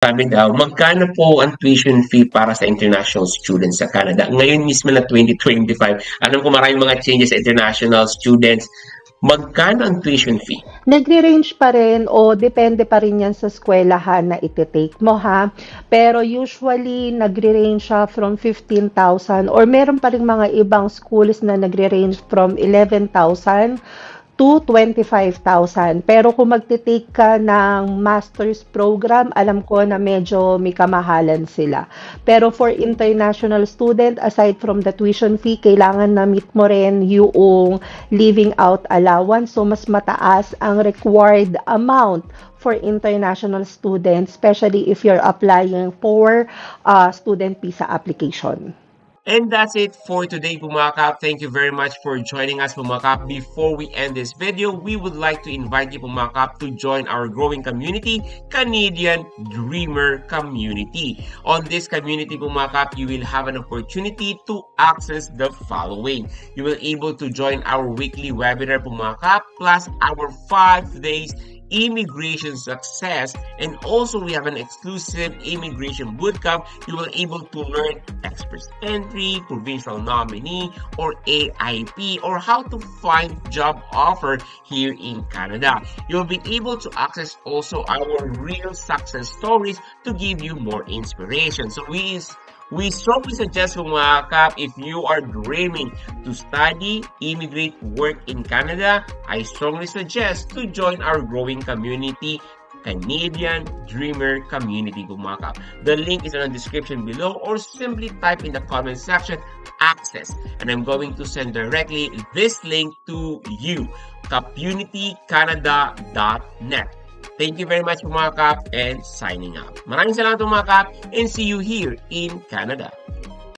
Sabi daw, magkano po ang tuition fee para sa international students sa Canada? Ngayon mismo na 2025, alam ko maraming mga changes sa international students. Magkano ang tuition fee? Nagre-range pa rin o depende pa rin yan sa eskwelahan na iti-take mo ha. Pero usually nagre-range siya from 15,000 or meron pa rin mga ibang schools na nagre-range from 11,000 to 25,000. Pero kung magte-take ka ng master's program, alam ko na medyo may kamahalan sila. Pero for international student, aside from the tuition fee, kailangan na meet mo rin yung living out allowance. So mas mataas ang required amount for international students, especially if you're applying for student visa application. And that's it for today, Pumakap. Thank you very much for joining us, Pumakap. Before we end this video, we would like to invite you, Pumakap, to join our growing community, Canadian Dreamer Community. On this community, Pumakap, you will have an opportunity to access the following. You will able to join our weekly webinar, Pumakap, plus our 5 days immigration success, and also we have an exclusive immigration bootcamp. You will able to learn express entry, provincial nominee, or AIP, or how to find job offer here in Canada. You'll be able to access also our real success stories to give you more inspiration. So we strongly suggest, mga kap, if you are dreaming to study, immigrate, work in Canada, I strongly suggest to join our growing community, Canadian Dreamer Community, mga kap. The link is in the description below, or simply type in the comment section, access, and I'm going to send directly this link to you, communitycanada.net. Thank you very much, mga kap, and signing out. Maraming salamat, mga kap, and see you here in Canada.